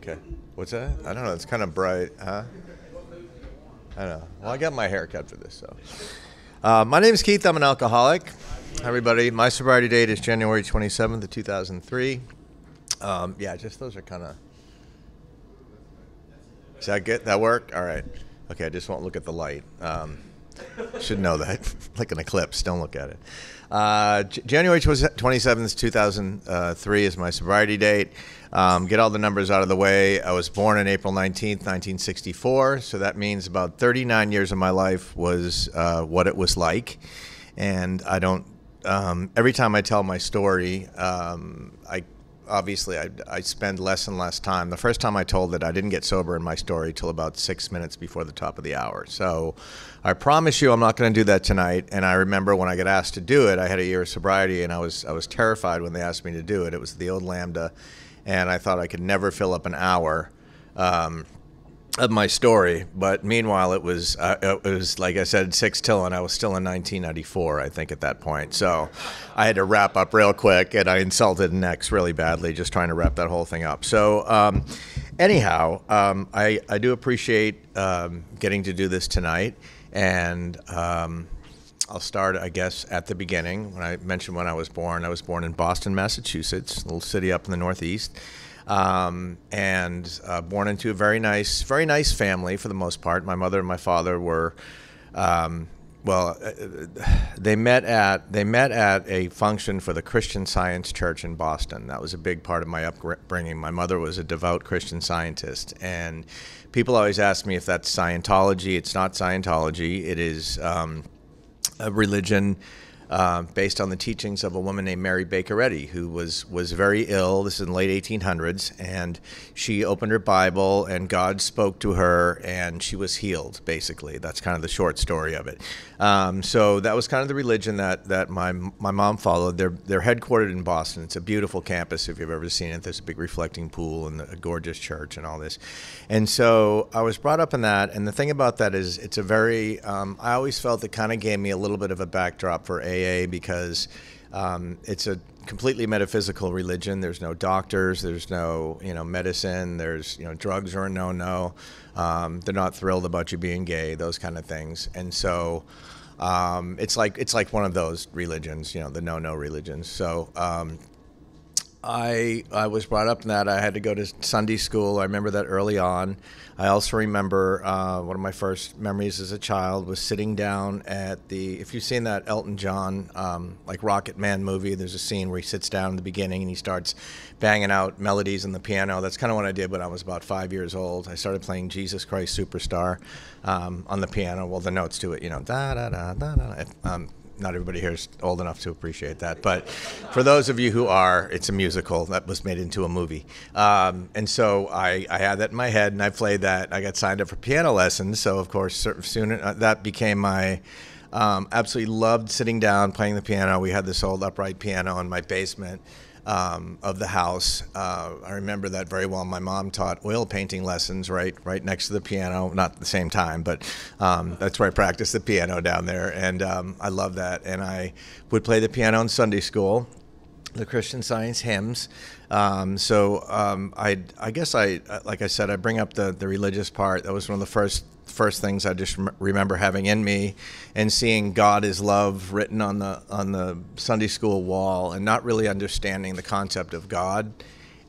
Okay. What's that? I don't know. It's kind of bright, huh? I don't know. Well, I got my hair cut for this, so. My name is Keith. I'm an alcoholic. Hi, everybody. My sobriety date is January 27th of 2003. Yeah, just those are kind of... Is that good? That work? All right. Okay, I just won't look at the light. Should know that. Like an eclipse. Don't look at it. January 27th, 2003 is my sobriety date. Get all the numbers out of the way. I was born on April 19th, 1964. So that means about 39 years of my life was what it was like. And I don't, every time I tell my story, I spend less and less time. The first time I told it, I didn't get sober in my story till about 6 minutes before the top of the hour. So I promise you I'm not going to do that tonight. And I remember when I got asked to do it, I had a year of sobriety, and I was terrified when they asked me to do it. It was the old Lambda, and I thought I could never fill up an hour of my story. But meanwhile, it was like I said, 6 till, and I was still in 1994, I think, at that point. So I had to wrap up real quick, and I insulted Nex really badly just trying to wrap that whole thing up. So anyhow, I do appreciate getting to do this tonight, and I'll start, I guess, at the beginning. When I mentioned when I was born in Boston, Massachusetts, a little city up in the Northeast. And born into a very nice family for the most part. My mother and my father were, they met at a function for the Christian Science Church in Boston. That was a big part of my upbringing. My mother was a devout Christian Scientist, and people always ask me if that's Scientology. It's not Scientology. It is a religion based on the teachings of a woman named Mary Baker Eddy, who was very ill. This is in the late 1800s, and she opened her Bible, and God spoke to her, and she was healed, basically. That's kind of the short story of it. So that was kind of the religion that my mom followed. They're headquartered in Boston. It's a beautiful campus if you've ever seen it. There's a big reflecting pool and a gorgeous church and all this. And so I was brought up in that, and the thing about that is it's a very, I always felt it kind of gave me a little bit of a backdrop for AA, because it's a completely metaphysical religion. There's no doctors, there's no medicine, there's drugs are a no. They're not thrilled about you being gay, those kind of things. And so it's like one of those religions, the no religions. So I was brought up in that. I had to go to Sunday school. I remember that early on. I also remember one of my first memories as a child was sitting down at if you've seen that Elton John, like Rocket Man movie, there's a scene where he sits down in the beginning and he starts banging out melodies on the piano. That's kind of what I did when I was about 5 years old. I started playing Jesus Christ Superstar on the piano. Well, the notes to it, da da da da da. Not everybody here is old enough to appreciate that, but for those of you who are, it's a musical that was made into a movie. And so I had that in my head, and I played that. I got signed up for piano lessons, so of course soon that became my, absolutely loved sitting down, playing the piano. We had this old upright piano in my basement of the house. I remember that very well. My mom taught oil painting lessons right next to the piano, not at the same time, but that's where I practiced the piano down there, and I love that. And I would play the piano in Sunday school, the Christian Science hymns. I guess like I said, I bring up the religious part. That was one of the first things I just remember having in me, and seeing God is love written on the Sunday school wall, and not really understanding the concept of God.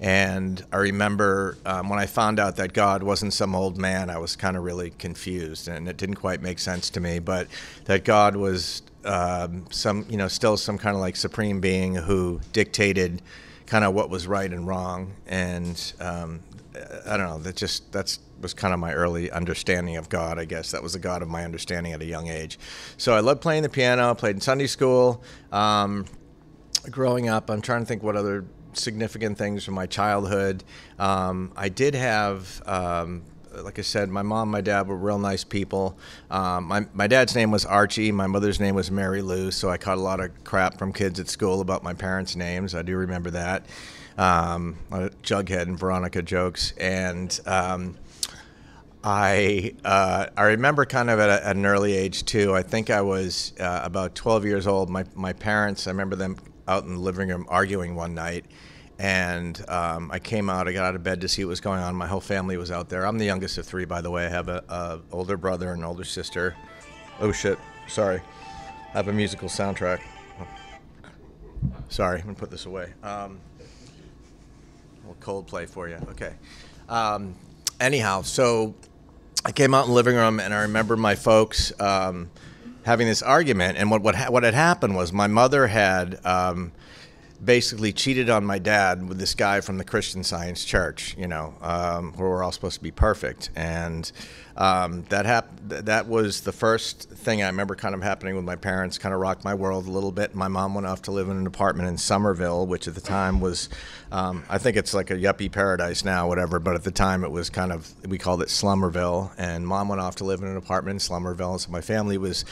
And I remember when I found out that God wasn't some old man, I was kind of really confused, and it didn't quite make sense to me, but that God was still some kind of like supreme being who dictated kind of what was right and wrong. And I don't know, that was kind of my early understanding of God, I guess. That was the God of my understanding at a young age. So I loved playing the piano, played in Sunday school. Growing up, I'm trying to think what other significant things from my childhood. I did have, like I said, my mom and my dad were real nice people. My dad's name was Archie. My mother's name was Mary Lou, so I caught a lot of crap from kids at school about my parents' names. I do remember that. Jughead and Veronica jokes. And I remember kind of at an early age too. I think I was about 12 years old. My parents, I remember them out in the living room arguing one night, And I came out, I got out of bed to see what was going on. My whole family was out there. I'm the youngest of 3, by the way. I have a older brother and an older sister. Oh shit, sorry. I have a musical soundtrack. Sorry, I'm gonna put this away. A little Coldplay for you, okay. Anyhow, so I came out in the living room and I remember my folks having this argument, and what had happened was my mother had basically cheated on my dad with this guy from the Christian Science church, you know, where we're all supposed to be perfect. And that was the first thing I remember kind of happening with my parents, kind of rocked my world a little bit. My mom went off to live in an apartment in Somerville, which at the time was, I think it's like a yuppie paradise now, whatever, but at the time it was kind of, we called it Slummerville. And mom went off to live in an apartment in Slummerville. So my family was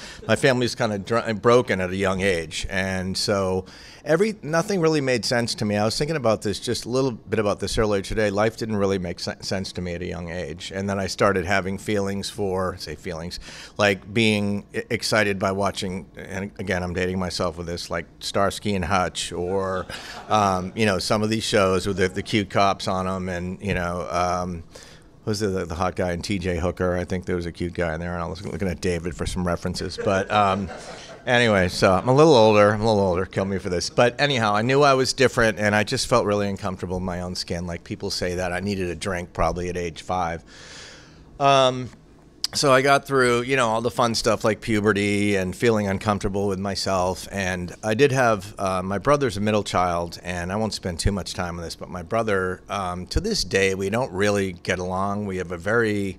kind of broken at a young age. And so nothing really made sense to me. I was thinking about this, just a little bit about this earlier today. Life didn't really make sense to me at a young age. And then I started having feelings, like being excited by watching, and again, I'm dating myself with this, like Starsky and Hutch, or, you know, some of these shows with the cute cops on them, and, you know, was the hot guy in T.J. Hooker? I think there was a cute guy in there, and I was looking at David for some references. But anyway, so I'm a little older, kill me for this. But anyhow, I knew I was different, and I just felt really uncomfortable in my own skin. Like people say that I needed a drink probably at age 5. So I got through, you know, all the fun stuff like puberty and feeling uncomfortable with myself. And I did have, my brother's a middle child, and I won't spend too much time on this, but my brother, to this day, we don't really get along. We have a very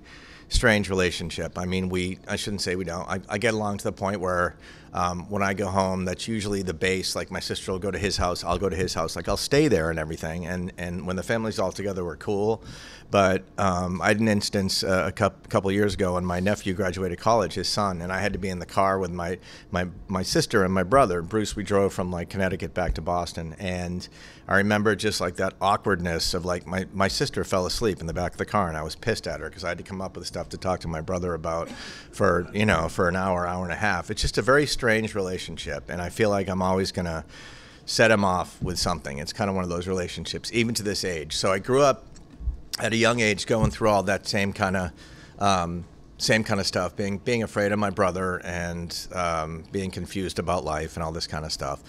strange relationship. I mean, I shouldn't say we don't. I get along to the point where when I go home, that's usually the base. Like my sister will go to his house, I'll go to his house. Like I'll stay there and everything. And when the family's all together, we're cool. But I had an instance a couple years ago when my nephew graduated college, his son, and I had to be in the car with my sister and my brother. Bruce, we drove from like Connecticut back to Boston. And I remember just like that awkwardness of like my sister fell asleep in the back of the car, and I was pissed at her because I had to come up with stuff to talk to my brother about for an hour and a half. It's just a very strange relationship, and I feel like I'm always going to set him off with something. It's kind of one of those relationships, even to this age. So I grew up at a young age going through all that same kind of stuff, being afraid of my brother and being confused about life and all this kind of stuff.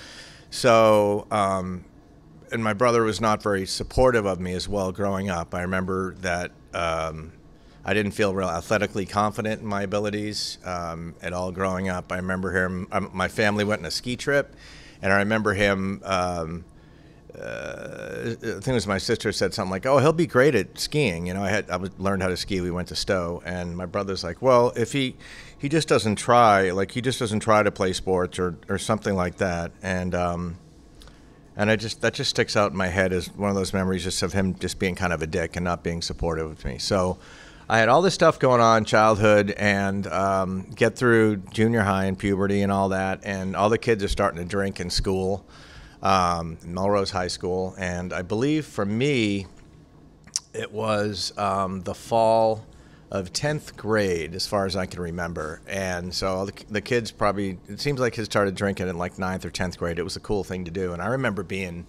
So, and my brother was not very supportive of me as well growing up. I remember that I didn't feel real athletically confident in my abilities at all growing up. I remember him, my family went on a ski trip, and I remember him, I think it was my sister said something like, "Oh, he'll be great at skiing." You know, I learned how to ski. We went to Stowe, and my brother's like, "Well, if he just doesn't try, like he just doesn't try to play sports or something like that." And that just sticks out in my head as one of those memories just of him just being kind of a dick and not being supportive of me. So I had all this stuff going on, childhood, and get through junior high and puberty and all that, and all the kids are starting to drink in school. Melrose High School, and I believe for me it was the fall of 10th grade as far as I can remember, and so the kids probably, it seems like kids started drinking in like 9th or 10th grade. It was a cool thing to do, and I remember being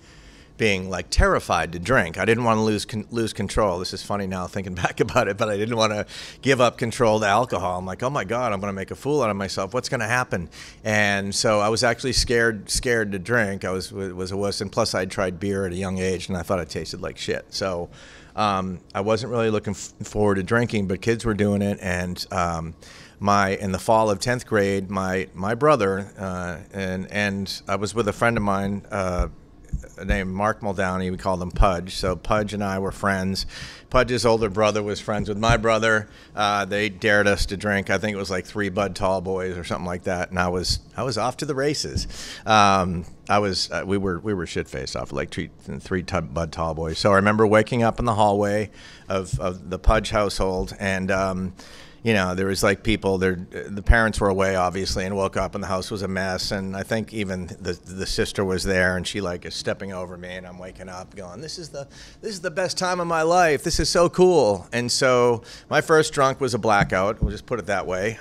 like terrified to drink. I didn't want to lose control. This is funny now thinking back about it, but I didn't want to give up control to alcohol. I'm like, oh my God, I'm going to make a fool out of myself. What's going to happen? And so I was actually scared to drink. I was a wuss, and plus I'd tried beer at a young age, and I thought it tasted like shit. So I wasn't really looking forward to drinking, but kids were doing it, and in the fall of 10th grade, my brother and I was with a friend of mine named Mark Muldowney. We called him Pudge. So Pudge and I were friends. Pudge's older brother was friends with my brother. They dared us to drink. I think it was like 3 Bud Tall Boys or something like that. And I was off to the races. We were shit faced off of like 3 Bud Tall Boys. So I remember waking up in the hallway of the Pudge household, and you know, there was like people there. The parents were away, obviously, and woke up, and the house was a mess. And I think even the sister was there, and she like is stepping over me, and I'm waking up, going, "This is the best time of my life. This is so cool." And so my first drunk was a blackout. We'll just put it that way.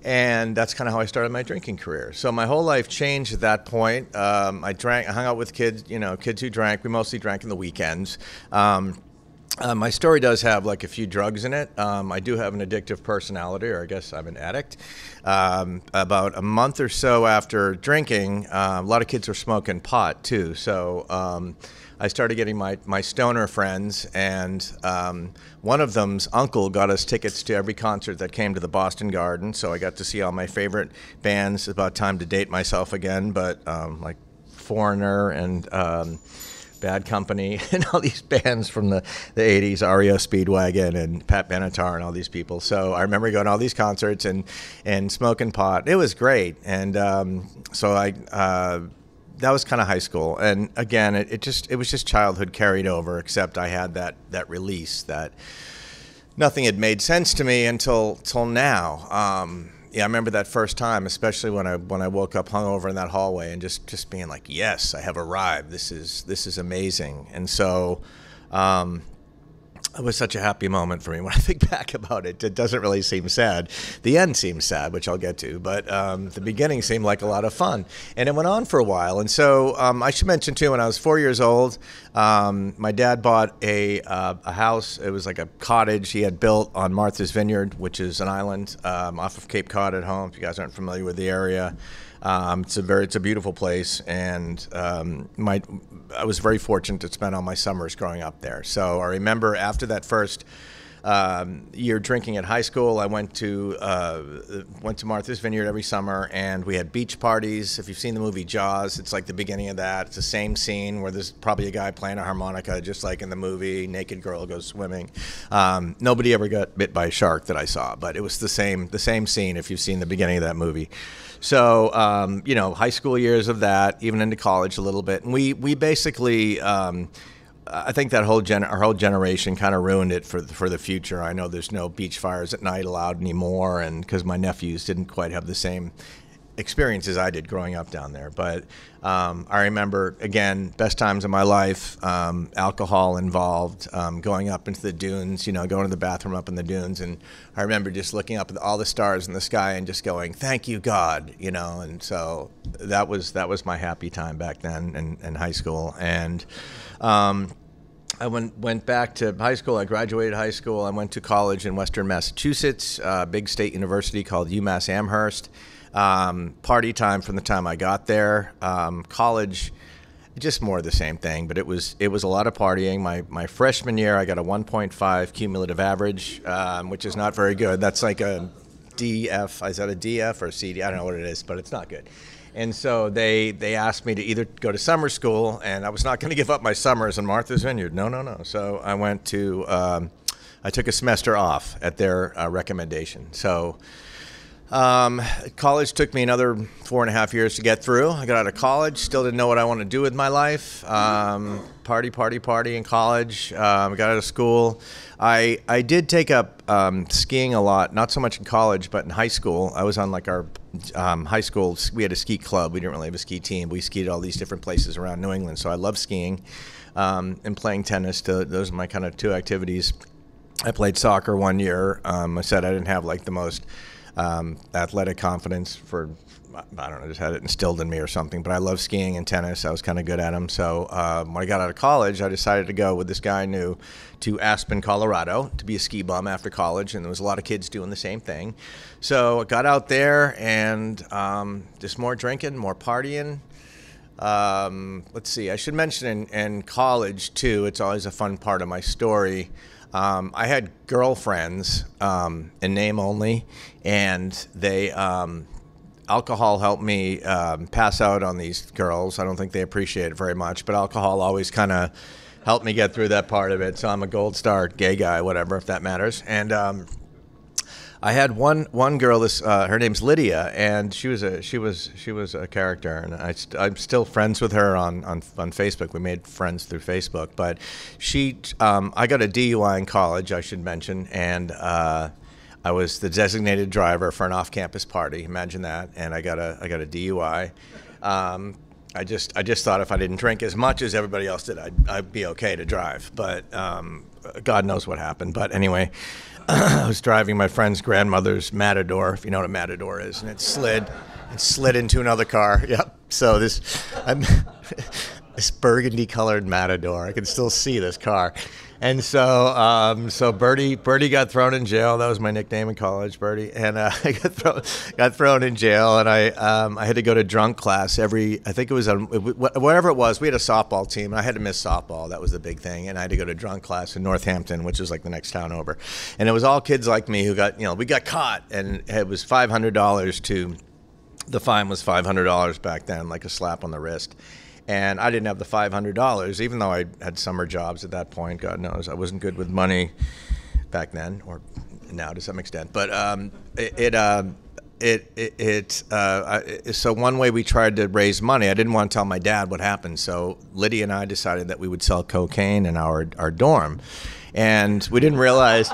And that's kind of how I started my drinking career. So my whole life changed at that point. I hung out with kids, kids who drank. We mostly drank in the weekends. My story does have like a few drugs in it. I do have an addictive personality, or I guess I'm an addict. About a month or so after drinking, a lot of kids were smoking pot too. So I started getting my stoner friends, and one of them's uncle got us tickets to every concert that came to the Boston Garden. So I got to see all my favorite bands. About time to date myself again, but like Foreigner and Bad Company and all these bands from the 80s, REO Speedwagon and Pat Benatar and all these people. So I remember going to all these concerts and smoking pot. It was great. And so that was kind of high school. And again, it was just childhood carried over, except I had that release that nothing had made sense to me until now. Yeah, I remember that first time, especially when I woke up hungover in that hallway and just being like, yes, I have arrived. This is amazing. And so it was such a happy moment for me. When I think back about it, it doesn't really seem sad. The end seems sad, which I'll get to, but the beginning seemed like a lot of fun. And it went on for a while. And so I should mention, too, when I was 4 years old, my dad bought a house. It was like a cottage he had built on Martha's Vineyard, which is an island off of Cape Cod at home, if you guys aren't familiar with the area. It's a beautiful place, and I was very fortunate to spend all my summers growing up there. So I remember after that first year drinking at high school, I went to Martha's Vineyard every summer, and we had beach parties. If you've seen the movie Jaws, it's like the beginning of that. It's the same scene where there's probably a guy playing a harmonica, just like in the movie. Naked girl goes swimming. Nobody ever got bit by a shark that I saw, but it was the same scene if you've seen the beginning of that movie. So, high school years of that, even into college a little bit. And we basically, I think that our whole generation kind of ruined it for the future. I know there's no beach fires at night allowed anymore, and because my nephews didn't quite have the same experiences I did growing up down there. But I remember, again, best times of my life, alcohol involved, going up into the dunes, going to the bathroom up in the dunes. And I remember just looking up at all the stars in the sky and just going, thank you, God, And so that was my happy time back then in high school. And I went back to high school. I graduated high school. I went to college in Western Massachusetts, a big state university called UMass Amherst. Party time from the time I got there. College, just more of the same thing, but it was a lot of partying. My freshman year, I got a 1.5 cumulative average, which is not very good. That's like a DF. Is that a DF or a CD? I don't know what it is, but it's not good. And so they asked me to either go to summer school, and I was not going to give up my summers in Martha's Vineyard. No. So I went to, I took a semester off at their recommendation. So college took me another 4.5 years to get through. I got out of college, still didn't know what I wanted to do with my life. Party in college. Got out of school. I did take up skiing a lot, not so much in college, but in high school. I was on like our high school, we had a ski club. We didn't really have a ski team. We skied at all these different places around New England. So I love skiing and playing tennis. Those are my kind of two activities. I played soccer 1 year. I said I didn't have like the most athletic confidence I don't know, just had it instilled in me or something, but I love skiing and tennis. I was kind of good at them. So when I got out of college, I decided to go with this guy I knew to Aspen, Colorado to be a ski bum after college, and there was a lot of kids doing the same thing. So I got out there and just more drinking, more partying. Let's see, I should mention in college too, it's always a fun part of my story. I had girlfriends, in name only, and they, alcohol helped me pass out on these girls. I don't think they appreciate it very much, but alcohol always kind of helped me get through that part of it. So I'm a gold star gay guy, whatever, if that matters. And I had one girl. Her name's Lydia, and she was a character, and I'm still friends with her on Facebook. We made friends through Facebook, but I got a DUI in college, I should mention, and I was the designated driver for an off-campus party. Imagine that, and I got a DUI. I just thought if I didn't drink as much as everybody else did, I'd be okay to drive. But God knows what happened. But anyway, I was driving my friend's grandmother's Matador, if you know what a Matador is, and it slid into another car. Yep. So this burgundy-colored Matador, I can still see this car. And so Bertie got thrown in jail. That was my nickname in college, Bertie. And I got thrown in jail, and I had to go to drunk class I think it was whatever it was. We had a softball team, and I had to miss softball. That was the big thing. And I had to go to drunk class in Northampton, which was like the next town over. And it was all kids like me who we got caught, and it was $500 the fine was $500 back then, like a slap on the wrist. And I didn't have the $500, even though I had summer jobs at that point. God knows I wasn't good with money back then, or now to some extent. But so one way we tried to raise money, I didn't want to tell my dad what happened. So Lydia and I decided that we would sell cocaine in our dorm. And we didn't realize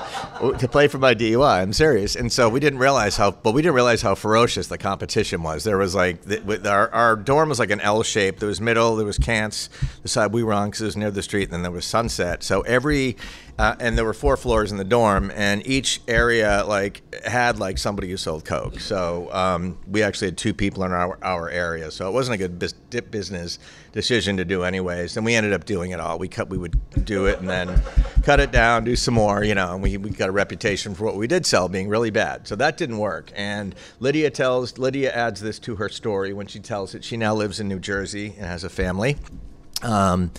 to play for my DUI. I'm serious. And so we didn't realize how ferocious the competition was. There was our dorm was like an L shape. There was middle, there was Cants, the side we were on because it was near the street, and then there was Sunset. So and there were 4 floors in the dorm, and each area had somebody who sold coke. So we actually had 2 people in our area. So it wasn't a good business decision to do anyways. And we ended up doing it all. We would do it and then cut it down, do some more, and we got a reputation for what we did sell being really bad. So that didn't work. And Lydia adds this to her story when she tells it. She now lives in New Jersey and has a family. I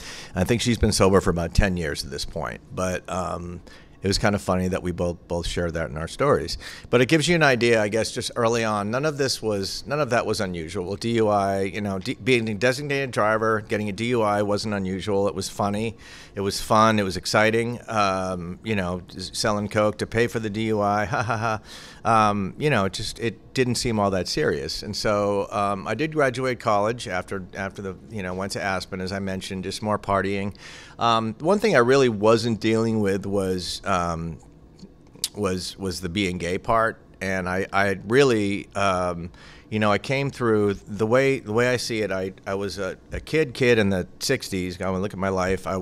think she's been sober for about 10 years at this point, but it was kind of funny that we both shared that in our stories. But it gives you an idea, I guess, just early on. None of that was unusual. DUI, being a designated driver, getting a DUI wasn't unusual. It was funny. It was fun. It was exciting. Selling coke to pay for the DUI. Ha ha ha. It didn't seem all that serious. And so I did graduate college after went to Aspen, as I mentioned, just more partying. One thing I really wasn't dealing with was the being gay part. And I really, I came through the way I see it. I was a kid in the 60s. I look at my life. I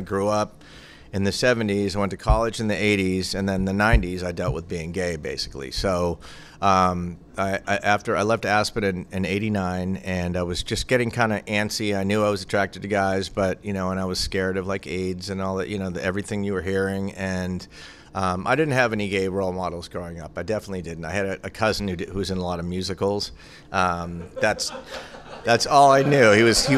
grew up in the 70s. I went to college in the 80s, and then the 90s I dealt with being gay, basically. So after I left Aspen in 89, and I was just getting kind of antsy. I knew I was attracted to guys, but and I was scared of AIDS and all that, everything you were hearing. And I didn't have any gay role models growing up. I definitely didn't. I had a cousin who was in a lot of musicals. That's all I knew. He was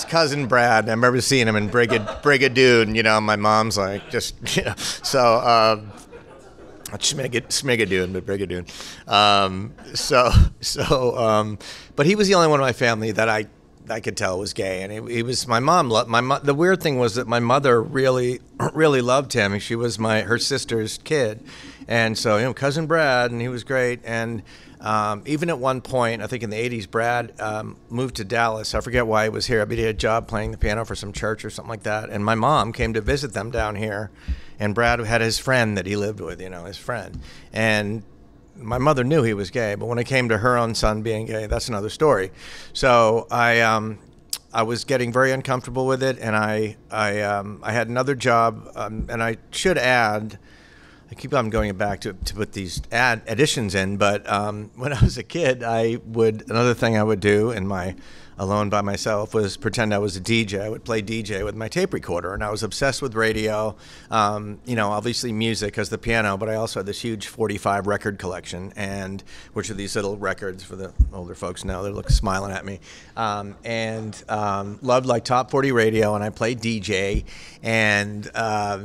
cousin Brad. I remember seeing him in Brigadoon. My mom's like, so Schmigadoon, but Brigadoon. But he was the only one in my family that I could tell was gay, and he was my mom. The weird thing was that my mother really loved him. She was her sister's kid, and so cousin Brad, and he was great. And even at one point, I think in the 80s, Brad moved to Dallas. I forget why he was here. But he had a job playing the piano for some church or something like that. And my mom came to visit them down here, and Brad had his friend that he lived with, his friend. And my mother knew he was gay, but when it came to her own son being gay, that's another story. So I was getting very uncomfortable with it, and I had another job, and I should add, I keep on going back to put these additions in, but when I was a kid, another thing I would do in my alone by myself was pretend I was a DJ. I would play DJ with my tape recorder, and I was obsessed with radio, obviously music as the piano, but I also had this huge 45 record collection, and which are these little records for the older folks now. They're smiling at me, and loved top 40 radio, and I played DJ, and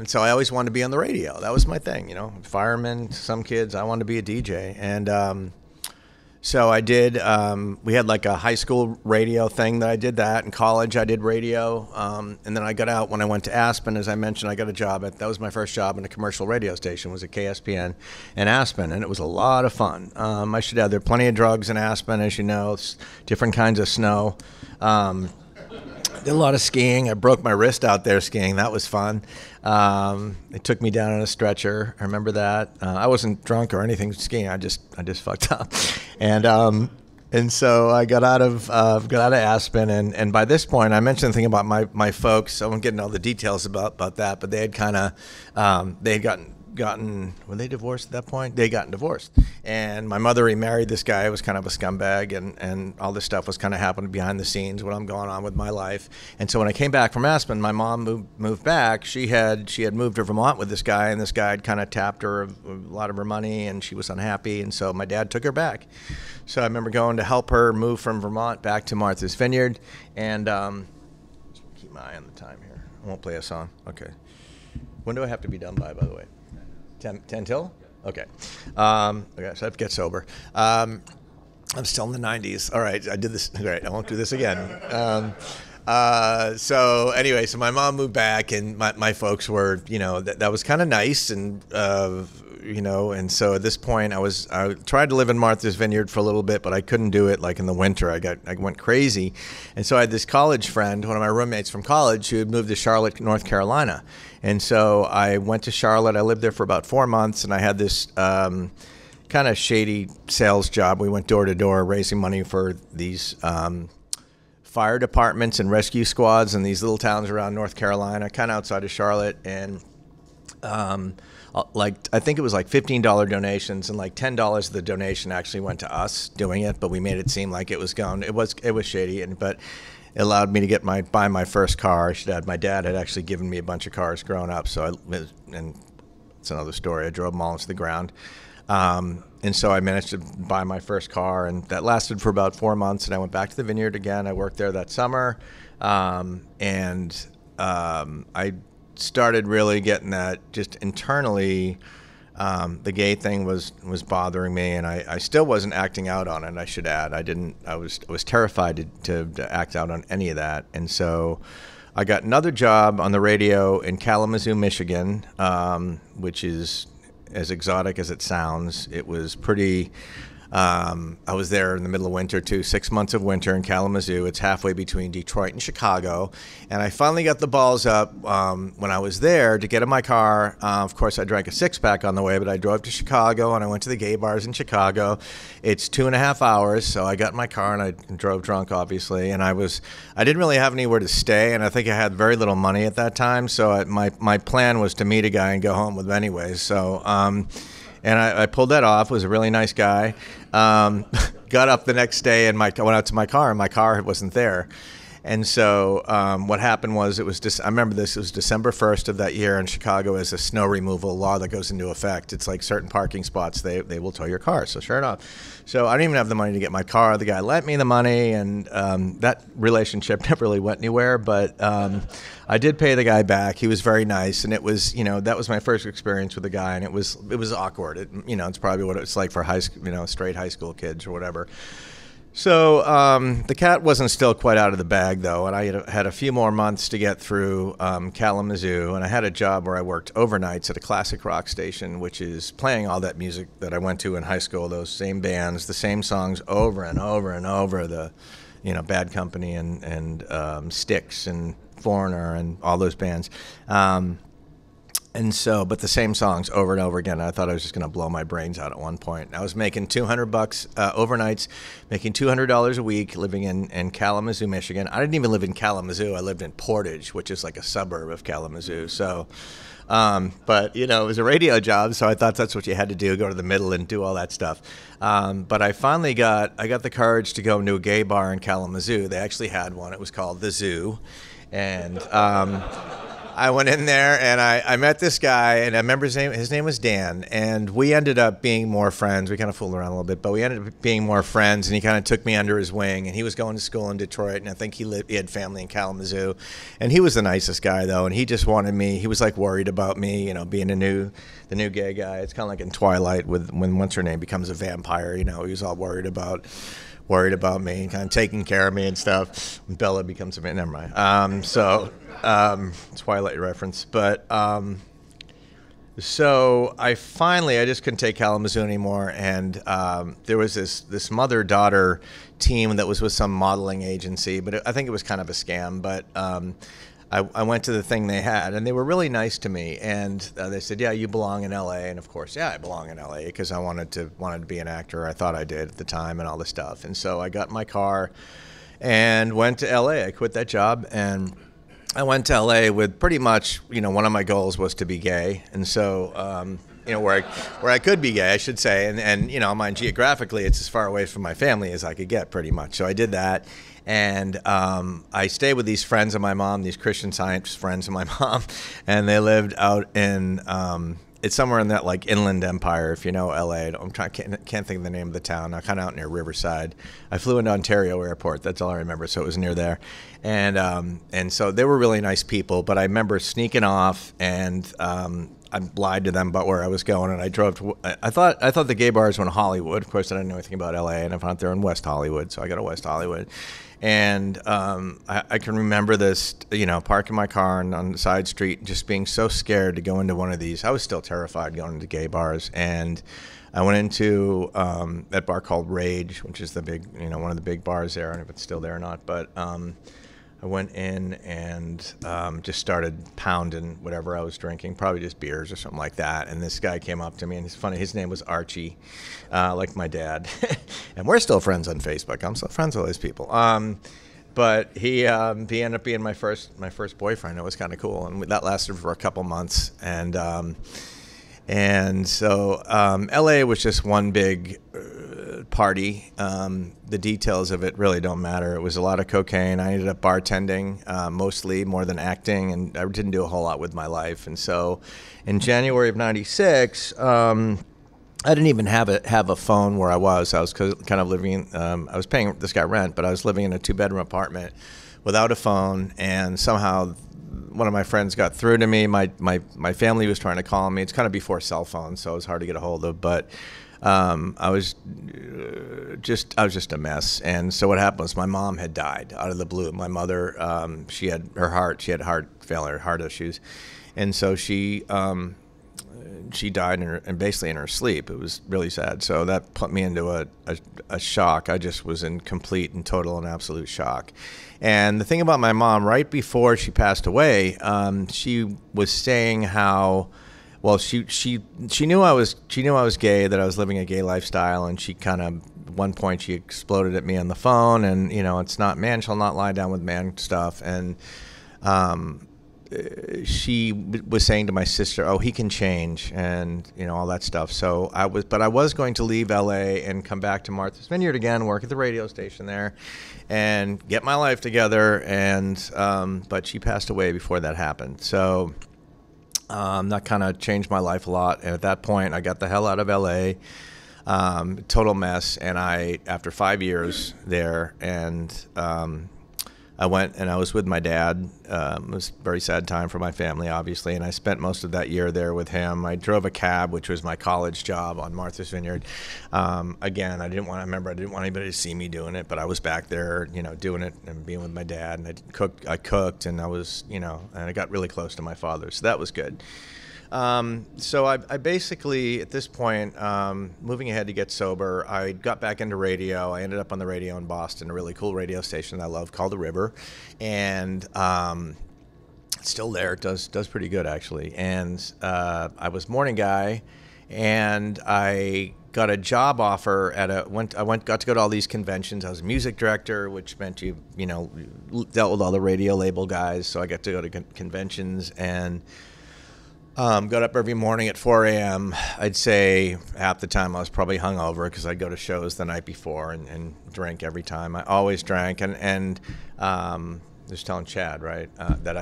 so I always wanted to be on the radio. That was my thing, firemen, some kids, I wanted to be a DJ, and so I did, we had a high school radio thing that I did that. In college, I did radio. And then I got out when I went to Aspen. As I mentioned, I got a job that was my first job in a commercial radio station, was at KSPN in Aspen. And it was a lot of fun. I should add, there are plenty of drugs in Aspen, as you know, different kinds of snow. Did a lot of skiing. I broke my wrist out there skiing. That was fun. They took me down on a stretcher. I remember that. I wasn't drunk or anything skiing. I just fucked up. And so I got out of Aspen, and by this point, I mentioned the thing about my folks. I won't get into all the details about that, but they had gotten were they divorced at that point? They gotten divorced. And my mother remarried this guy who was kind of a scumbag, and all this stuff was kind of happening behind the scenes, what I'm going on with my life. And so when I came back from Aspen, my mom moved back. She had moved to Vermont with this guy, and this guy had kind of tapped her a lot of her money, and she was unhappy. And so my dad took her back. So I remember going to help her move from Vermont back to Martha's Vineyard. And keep my eye on the time here. I won't play a song. Okay. When do I have to be done by the way? 10 till? Okay. Okay, so I have to get sober. I'm still in the 90s. All right, I did this. Great, I won't do this again. So anyway, so my mom moved back, and my folks were, that was kind of nice, and and so at this point I tried to live in Martha's Vineyard for a little bit, but I couldn't do it like in the winter. I went crazy. And so I had this college friend, one of my roommates from college, who had moved to Charlotte, North Carolina. And so I went to Charlotte. I lived there for about 4 months, and I had this kind of shady sales job. We went door to door raising money for these fire departments and rescue squads in these little towns around North Carolina, kind of outside of Charlotte. And I think it was like $15 donations, and like $10 of the donation actually went to us doing it, but we made it seem like it was going. It was shady, but it allowed me to buy my first car. My dad had actually given me a bunch of cars growing up, and it's another story. I drove them all into the ground, and so I managed to buy my first car, and that lasted for about 4 months. And I went back to the vineyard again. I worked there that summer, and I started really getting that just internally. The gay thing was bothering me, and I still wasn't acting out on it. I should add, I was terrified to act out on any of that. And so I got another job on the radio in Kalamazoo, Michigan, which is as exotic as it sounds. It was pretty. I was there in the middle of winter too, 6 months of winter in Kalamazoo. It's halfway between Detroit and Chicago. And I finally got the balls up when I was there to get in my car. Of course, I drank a six-pack on the way, but I drove to Chicago, and I went to the gay bars in Chicago. It's 2.5 hours, so I got in my car, and I drove drunk, obviously. And I didn't really have anywhere to stay, and I think I had very little money at that time. So my plan was to meet a guy and go home with him anyways. So. And I pulled that off. Was a really nice guy. Got up the next day and I went out to my car, and my car wasn't there. And so what happened was I remember this. It was December 1st of that year in Chicago. Is a snow removal law that goes into effect. It's like certain parking spots they will tow your car. So sure enough, so I didn't even have the money to get my car. The guy lent me the money, and that relationship never really went anywhere. But I did pay the guy back. He was very nice, and it was that was my first experience with a guy, and it was awkward. It's probably what it's like for straight high school kids or whatever. So the cat wasn't still quite out of the bag, though, and I had a few more months to get through Kalamazoo, and I had a job where I worked overnights at a classic rock station, which is playing all that music that I went to in high school, those same bands, the same songs over and over and over, the Bad Company and Styx and Foreigner and all those bands. And so, but the same songs over and over again. I thought I was just going to blow my brains out at one point. I was making $200 overnights, making $200 a week, living in Kalamazoo, Michigan. I didn't even live in Kalamazoo. I lived in Portage, which is like a suburb of Kalamazoo. So, but it was a radio job, so I thought that's what you had to do: go to the middle and do all that stuff. But I finally got the courage to go into a gay bar in Kalamazoo. They actually had one. It was called the Zoo, and. I went in there, and I met this guy, and I remember his name was Dan, and we ended up being more friends. We kind of fooled around a little bit, but we ended up being more friends, and he kind of took me under his wing, and he was going to school in Detroit, and I think he had family in Kalamazoo, and he was the nicest guy, though, and he just wanted me. He was like worried about me, being the new gay guy. It's kind of like in Twilight when what's her name becomes a vampire. He was all worried about me, kind of taking care of me and stuff. When Bella becomes a man, never mind. Twilight reference. But so I just couldn't take Kalamazoo anymore, and there was this mother-daughter team that was with some modeling agency, but I think it was kind of a scam. But I went to the thing they had, and they were really nice to me. And they said, "Yeah, you belong in L.A." And of course, yeah, I belong in L.A. because I wanted to be an actor. I thought I did at the time, and all this stuff. And so I got in my car and went to L.A. I quit that job and I went to LA with pretty much, one of my goals was to be gay. And so, where I could be gay, I should say. And mind geographically, it's as far away from my family as I could get pretty much. So I did that. And I stayed with these friends of my mom, these Christian Science friends of my mom, and they lived out in, it's somewhere in that like Inland Empire, if you know LA. Can't think of the name of the town. Kind of out near Riverside. I flew into Ontario Airport. That's all I remember. So it was near there, and so they were really nice people. But I remember sneaking off, and I lied to them about where I was going, and I drove to. I thought the gay bars were in Hollywood. Of course, I didn't know anything about LA, and I found they're in West Hollywood. So I go to West Hollywood. And I can remember this, parking my car on the side street, and just being so scared to go into one of these. I was still terrified going into gay bars. And I went into that bar called Rage, which is the big, one of the big bars there. I don't know if it's still there or not. But I went in and just started pounding whatever I was drinking, probably just beers or something like that. And this guy came up to me, and it's funny, his name was Archie, like my dad. And we're still friends on Facebook. I'm still friends with all these people. But he ended up being my first boyfriend. It was kind of cool, and that lasted for a couple months. And so LA was just one big party. The details of it really don't matter. It was a lot of cocaine. I ended up bartending, mostly more than acting, and I didn't do a whole lot with my life. And so in January of '96, I didn't even have a phone where I was. I was kind of living, I was paying this guy rent, but I was living in a 2-bedroom apartment without a phone, and somehow one of my friends got through to me. My family was trying to call me. It's kind of before cell phones, so it was hard to get a hold of, but I was just a mess. And so what happened was my mom had died out of the blue. My mother, she had heart failure, heart issues, and so she died and basically in her sleep. It was really sad. So that put me into a shock. I just was in complete and total and absolute shock. And the thing about my mom, right before she passed away, she was saying how, well, she knew I was gay, that I was living a gay lifestyle, and she kind of, at one point she exploded at me on the phone, and it's not man shall not lie down with man stuff, and she was saying to my sister, oh, he can change, and all that stuff. So I was going to leave LA and come back to Martha's Vineyard again, work at the radio station there, and get my life together. And but she passed away before that happened. So that kind of changed my life a lot. And at that point, I got the hell out of LA. Total mess. And after 5 years there, and I went and I was with my dad. It was a very sad time for my family, obviously, and I spent most of that year there with him. I drove a cab, which was my college job on Martha's Vineyard. Again, I didn't want anybody to see me doing it, but I was back there, doing it and being with my dad. And I cooked, and I was, and I got really close to my father, so that was good. So I basically, at this point, moving ahead to get sober, I got back into radio. I ended up on the radio in Boston, a really cool radio station I love called The River. And it's still there. It does pretty good, actually. And I was morning guy, and I got a job offer at got to go to all these conventions. I was a music director, which meant you dealt with all the radio label guys. So I got to go to conventions and got up every morning at 4 a.m. I'd say half the time I was probably hungover because I'd go to shows the night before and drink every time. I always drank, and just telling Chad, right, that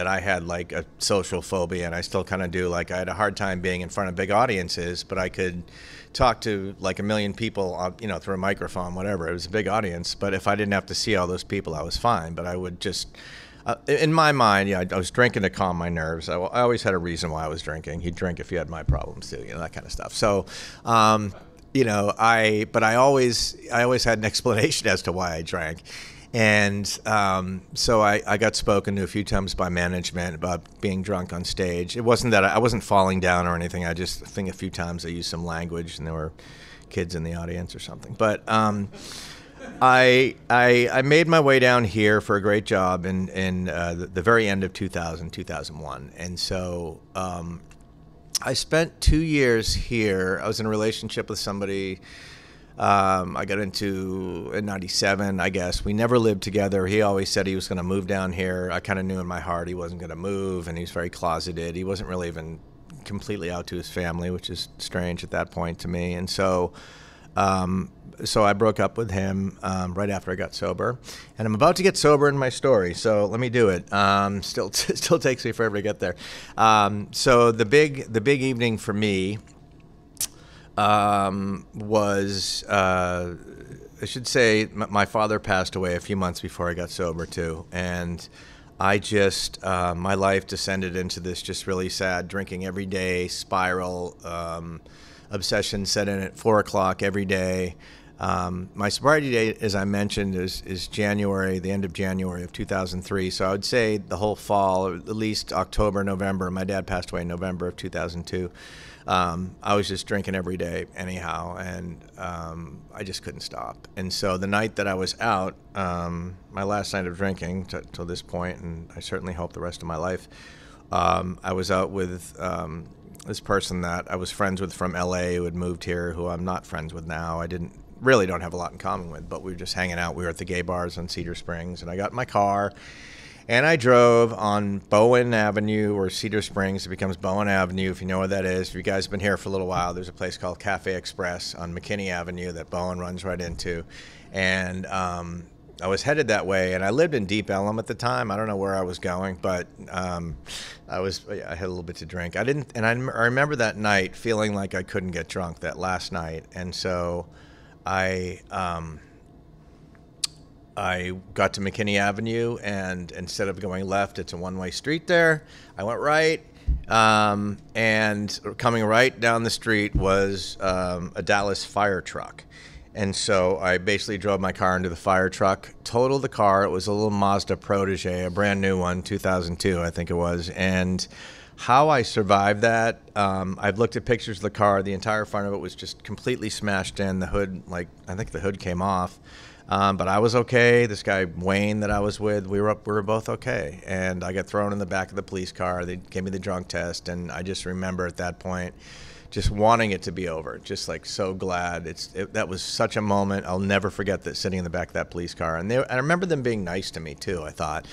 I had like a social phobia, and I still kind of do. Like, I had a hard time being in front of big audiences, but I could talk to like 1 million people, through a microphone, whatever. It was a big audience, but if I didn't have to see all those people, I was fine. But I would just in my mind, I was drinking to calm my nerves. I always had a reason why I was drinking. You'd drink if you had my problems too, that kind of stuff. So, I always had an explanation as to why I drank. And so I got spoken to a few times by management about being drunk on stage. It wasn't that I wasn't falling down or anything. I just think a few times I used some language, and there were kids in the audience or something. But I made my way down here for a great job in the very end of 2001. And so I spent 2 years here. I was in a relationship with somebody I got into in '97, I guess. We never lived together. He always said he was going to move down here. I kind of knew in my heart he wasn't going to move, and he was very closeted. He wasn't really even completely out to his family, which is strange at that point to me. And so I broke up with him right after I got sober, and I'm about to get sober in my story. So let me do it. Still takes me forever to get there. So the big evening for me was I should say my father passed away a few months before I got sober too, and I just my life descended into this just really sad drinking every day spiral. Obsession set in at 4 o'clock every day. My sobriety date, as I mentioned, is January, the end of January of 2003. So I would say the whole fall, or at least October, November. My dad passed away in November of 2002. I was just drinking every day anyhow, and I just couldn't stop. And so the night that I was out, my last night of drinking till this point, and I certainly hope the rest of my life, I was out with this person that I was friends with from LA who had moved here, who I'm not friends with now. I don't have a lot in common with, but we were just hanging out. We were at the gay bars on Cedar Springs, and I got in my car and I drove on Bowen Avenue, or Cedar Springs. It becomes Bowen Avenue, if you know where that is. If you guys have been here for a little while, there's a place called Cafe Express on McKinney Avenue that Bowen runs right into. And I was headed that way, and I lived in Deep Ellum at the time. I don't know where I was going, but I had a little bit to drink. I remember that night feeling like I couldn't get drunk, that last night. And so I got to McKinney Avenue, and instead of going left, it's a one-way street there. I went right, and coming right down the street was a Dallas fire truck. And so I basically drove my car into the fire truck, totaled the car. It was a little Mazda Protege, a brand new one, 2002, I think it was. And how I survived that, I've looked at pictures of the car. The entire front of it was just completely smashed in. The hood, I think the hood came off. But I was okay. This guy, Wayne, that I was with, we were both okay. And I got thrown in the back of the police car. They gave me the drunk test. And I just remember at that point just wanting it to be over, just like so glad. That was such a moment. I'll never forget that, sitting in the back of that police car. And I remember them being nice to me too, I thought.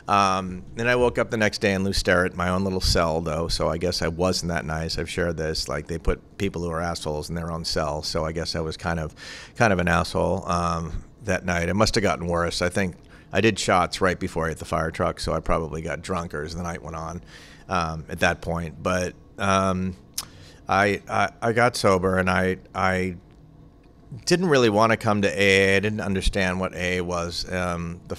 Then I woke up the next day in Lew Sterrett, my own little cell though, so I guess I wasn't that nice. I've shared this, like they put people who are assholes in their own cell, so I guess I was kind of an asshole that night. It must have gotten worse. I think I did shots right before I hit the fire truck, so I probably got drunker as the night went on at that point. But I got sober, and I didn't really want to come to AA. I didn't understand what AA was. The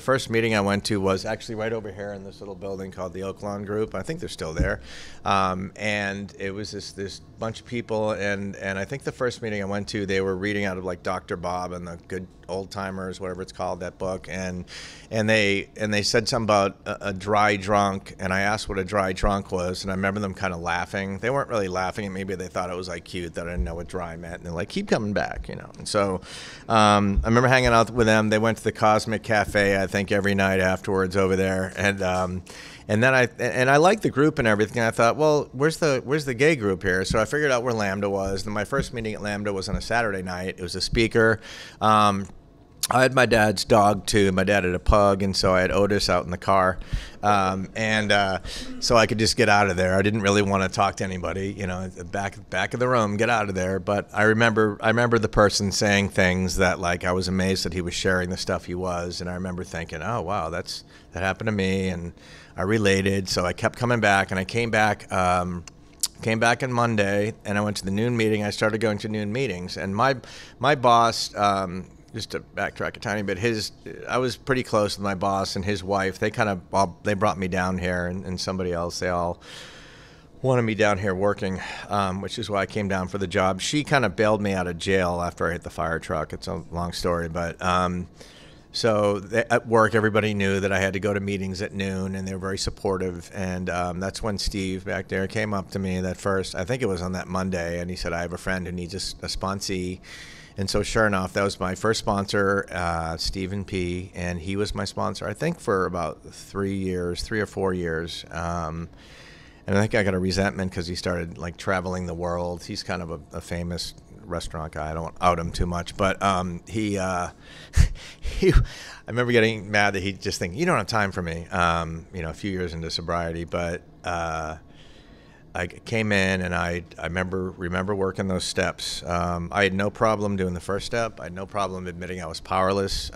first meeting I went to was actually right over here in this little building called the Oakland Group. I think they're still there. And it was this bunch of people, and I think the first meeting I went to, they were reading out of like Dr. Bob and the Good Old Timers, whatever it's called, that book, and they said something about a dry drunk, and I asked what a dry drunk was, and I remember them kind of laughing. They weren't really laughing, and maybe they thought it was like cute that I didn't know what dry meant, and they're like, keep coming back, you know. And so I remember hanging out with them. They went to the Cosmic Cafe, I think, every night afterwards over there, and then I liked the group and everything. I thought, well, where's the gay group here? So I figured out where Lambda was. Then my first meeting at Lambda was on a Saturday night. It was a speaker. I had my dad's dog too. My dad had a pug, and so I had Otis out in the car, so I could just get out of there. I didn't really want to talk to anybody, you know, back of the room, get out of there. But I remember the person saying things that, like, I was amazed that he was sharing the stuff he was, and I remember thinking, oh wow, that happened to me, and I related. So I kept coming back, and I came back on Monday, and I went to the noon meeting. I started going to noon meetings, and my boss. Just to backtrack a tiny bit, I was pretty close with my boss and his wife. They they brought me down here, and somebody else. They all wanted me down here working, which is why I came down for the job. She kind of bailed me out of jail after I hit the fire truck. It's a long story, but so at work, everybody knew that I had to go to meetings at noon, and they were very supportive. And that's when Steve back there came up to me I think it was on that Monday, and he said, I have a friend who needs a sponsee. And so sure enough, that was my first sponsor, Stephen P., and he was my sponsor, I think, for about 3 or 4 years. And I think I got a resentment because he started like traveling the world. He's kind of a famous restaurant guy. I don't want to out him too much, but he, I remember getting mad that he just think, you don't have time for me, a few years into sobriety, but I came in and I remember working those steps. I had no problem doing the first step. I had no problem admitting I was powerless.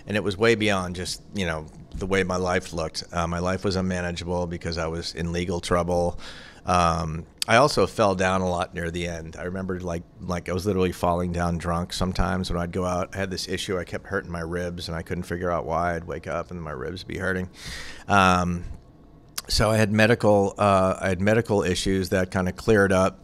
And it was way beyond just, the way my life looked. My life was unmanageable because I was in legal trouble. I also fell down a lot near the end. I remember like I was literally falling down drunk sometimes when I'd go out. I had this issue. I kept hurting my ribs and I couldn't figure out why. I'd wake up and my ribs would be hurting. So I had medical issues that kind of cleared up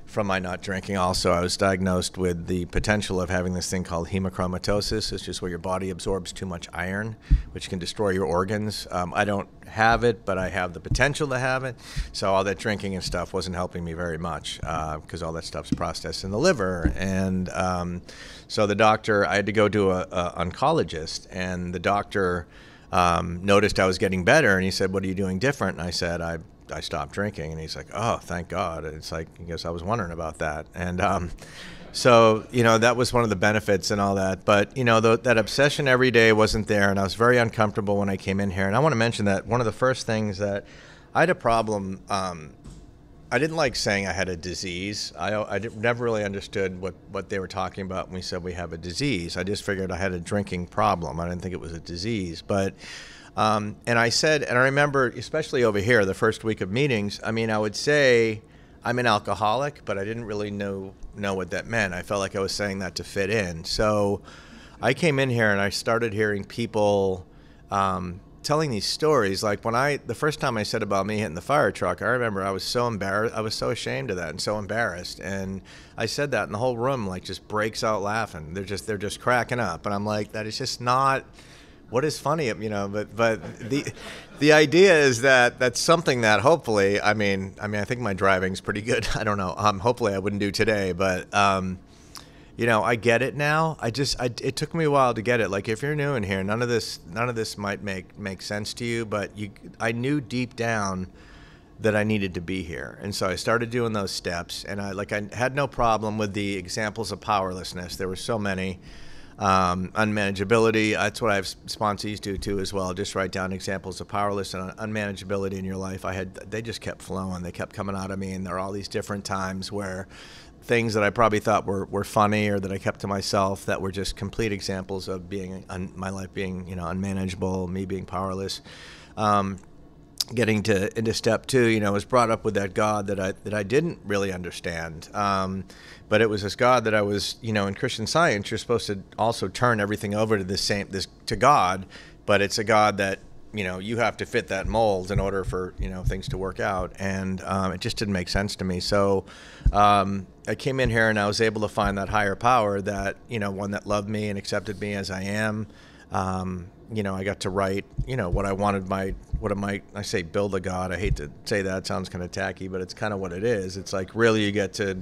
from my not drinking. Also, I was diagnosed with the potential of having this thing called hemochromatosis. It's just where your body absorbs too much iron, which can destroy your organs. I don't have it, but I have the potential to have it. So all that drinking and stuff wasn't helping me very much because all that stuff's processed in the liver. And so the doctor, I had to go to an oncologist, and the doctor noticed I was getting better, and he said, "What are you doing different?" And I said, I stopped drinking. And he's like, "Oh, thank God." And it's like, I guess I was wondering about that. And so, that was one of the benefits and all that. But, that obsession every day wasn't there, and I was very uncomfortable when I came in here. And I want to mention that one of the first things that I had a problem, I didn't like saying I had a disease. I never really understood what they were talking about when we said we have a disease. I just figured I had a drinking problem. I didn't think it was a disease. But and I said, and I remember, especially over here, the first week of meetings, I would say I'm an alcoholic, but I didn't really know what that meant. I felt like I was saying that to fit in. So I came in here and I started hearing people telling these stories. Like the first time I said about me hitting the fire truck, I remember I was so embarrassed. I was so ashamed of that and so embarrassed. And I said that, and the whole room just breaks out laughing. They're just cracking up. And I'm like, that is just not what is funny, but the idea is that that's something that hopefully, I think my driving's pretty good. I don't know. Hopefully I wouldn't do today, but I get it now. It took me a while to get it. Like, if you're new in here, none of this might make sense to you, but I knew deep down that I needed to be here. And so I started doing those steps, and I had no problem with the examples of powerlessness. There were so many. Unmanageability, that's what I have sponsees do too as well. Just write down examples of powerless and unmanageability in your life. They just kept flowing. They kept coming out of me, and there are all these different times where things that I probably thought were funny or that I kept to myself that were just complete examples of my life being unmanageable, me being powerless. Getting into step 2, was brought up with that God that I didn't really understand. But it was this God that I was, in Christian Science, you're supposed to also turn everything over to God, but it's a God that, you have to fit that mold in order for, things to work out. And it just didn't make sense to me. So I came in here and I was able to find that higher power that, one that loved me and accepted me as I am. I got to write, what I wanted I say build a God. I hate to say that, it sounds kind of tacky, but it's kind of what it is. It's like, really, you get to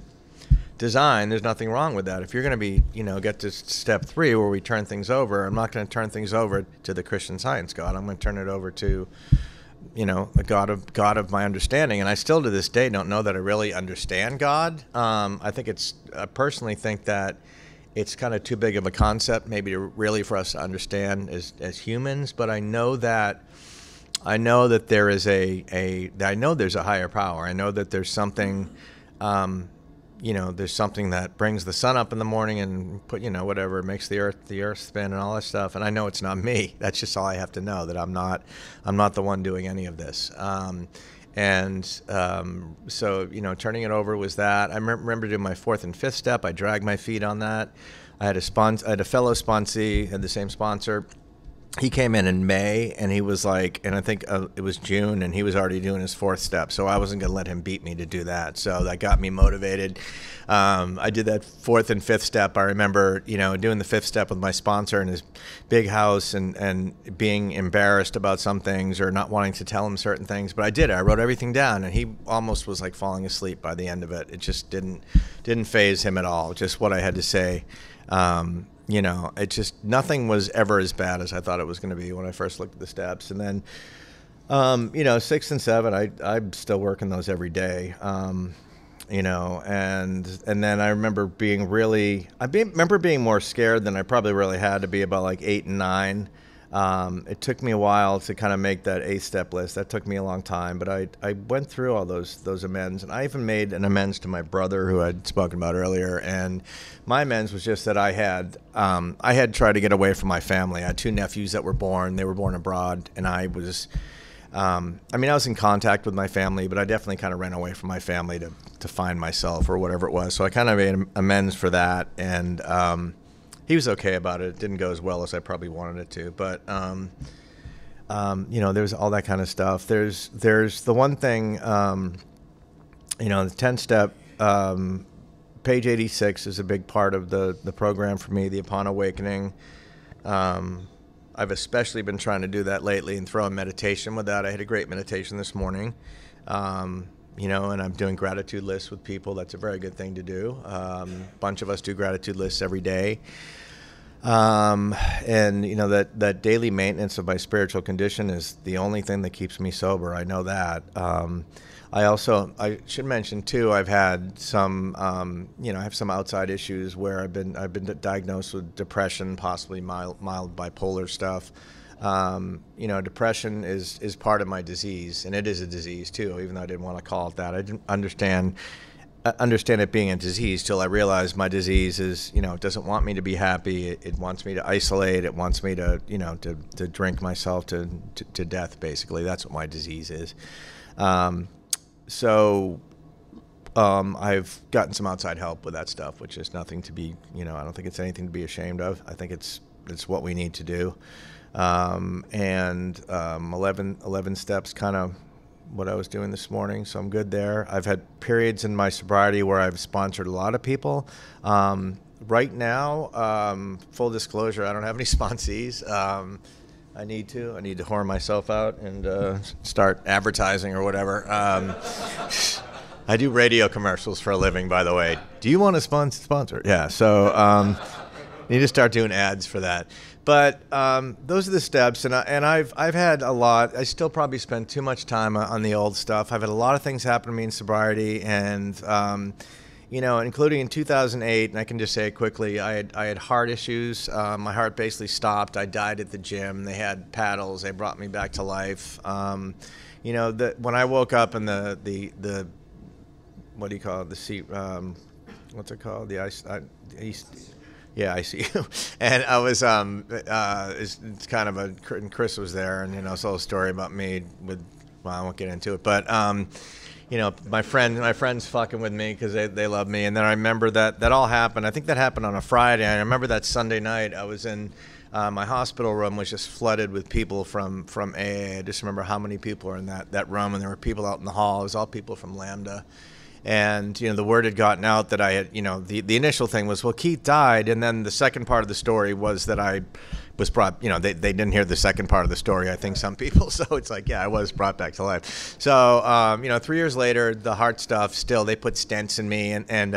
design. There's nothing wrong with that. If you're going to be, get to step 3 where we turn things over, I'm not going to turn things over to the Christian Science God. I'm going to turn it over to, the God of my understanding. And I still to this day don't know that I really understand God. I personally think that it's kind of too big of a concept maybe for us to understand as humans, but I know that there is I know there's a higher power. I know that there's something, there's something that brings the sun up in the morning and whatever, makes the earth spin and all that stuff. And I know it's not me. That's just all I have to know, that I'm not the one doing any of this. So, turning it over was that. I remember doing my 4th and 5th step. I dragged my feet on that. I had a fellow sponsee, had the same sponsor. He came in May, and he was like, and I think it was June, and he was already doing his 4th step. So I wasn't going to let him beat me to do that. So that got me motivated. I did that 4th and 5th step. I remember, doing the 5th step with my sponsor in his big house and being embarrassed about some things or not wanting to tell him certain things. But I did. I wrote everything down, and he almost was like falling asleep by the end of it. It just didn't faze him at all, just what I had to say. It just, nothing was ever as bad as I thought it was going to be when I first looked at the steps. And then, 6 and 7, I'm still working those every day. And then I remember being remember being more scared than I probably really had to be, about like 8 and 9. It took me a while to kind of make that 8-step list. That took me a long time, but I went through all those amends, and I even made an amends to my brother, who I'd spoken about earlier. And my amends was just that I had tried to get away from my family. I had 2 nephews that were born. They were born abroad, and I was. I was in contact with my family, but I definitely kind of ran away from my family to find myself or whatever it was. So I kind of made amends for that, and he was okay about it. It didn't go as well as I probably wanted it to, but there's all that kind of stuff. There's the one thing, the 10-step, page 86 is a big part of the program for me, the Upon Awakening. I've especially been trying to do that lately and throw in meditation with that. I had a great meditation this morning, and I'm doing gratitude lists with people. That's a very good thing to do. A bunch of us do gratitude lists every day. And that daily maintenance of my spiritual condition is the only thing that keeps me sober. I know that. I should mention too, I've had some, I have some outside issues where I've been diagnosed with depression, possibly mild bipolar stuff. Depression is part of my disease, and it is a disease too, even though I didn't want to call it that. I didn't understand it being a disease till I realized my disease is, it doesn't want me to be happy. It wants me to isolate. It wants me to, to drink myself to death, basically. That's what my disease is. I've gotten some outside help with that stuff, which is nothing to be, I don't think it's anything to be ashamed of. I think it's what we need to do. 11 steps, kind of what I was doing this morning, so I'm good there. I've had periods in my sobriety where I've sponsored a lot of people. Right now, full disclosure, I don't have any sponsees. I need to whore myself out and start advertising or whatever. I do radio commercials for a living, by the way. Do you want to sponsor? Yeah, so need to start doing ads for that. But those are the steps, and I've had a lot. I still probably spend too much time on the old stuff. I've had a lot of things happen to me in sobriety, and including in 2008. And I can just say it quickly. I had heart issues. My heart basically stopped. I died at the gym. They had paddles. They brought me back to life. When I woke up in the what do you call it? The seat. What's it called? The ice. Yeah, I see you. And I was, it's kind of and Chris was there, and, it's a little story about me I won't get into it, but, my friends fucking with me because they love me. And then I remember that all happened. I think that happened on a Friday. I remember that Sunday night I was in, my hospital room was just flooded with people from AA. I just remember how many people were in that room, and there were people out in the hall. It was all people from Lambda. And, the word had gotten out that I had, the initial thing was, well, Keith died. And then the second part of the story was that I was brought, they didn't hear the second part of the story, I think, some people. So it's like, yeah, I was brought back to life. So, 3 years later, the heart stuff, still, they put stents in me, and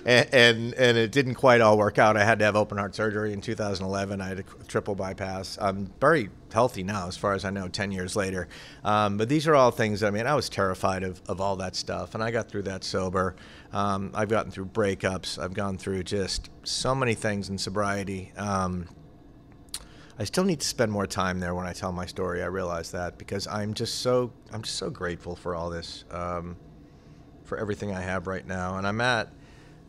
it didn't quite all work out. I had to have open heart surgery in 2011. I had a triple bypass. I'm very healthy now, as far as I know, 10 years later. But these are all things, I was terrified of all that stuff, and I got through that sober. I've gotten through breakups. I've gone through just so many things in sobriety. I still need to spend more time there when I tell my story. I realize that, because I'm just so grateful for all this, for everything I have right now. And I'm at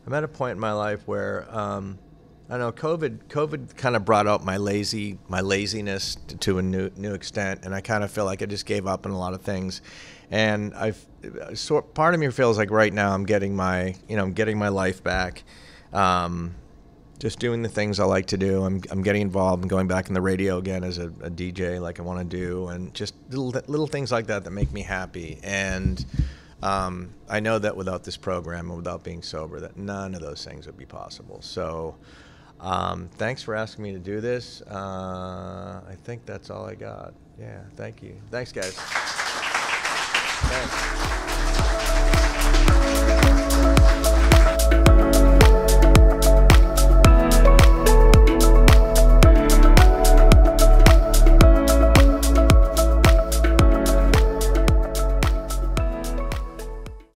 a point in my life where I know COVID kind of brought out my laziness to a new extent, and I kind of feel like I just gave up on a lot of things. And part of me feels like right now I'm getting my life back. Just doing the things I like to do. I'm getting involved and going back in the radio again as a DJ, like I want to do, and just little things like that make me happy. And I know that without this program and without being sober, that none of those things would be possible. So thanks for asking me to do this. I think that's all I got. Yeah, thank you. Thanks, guys. Thanks.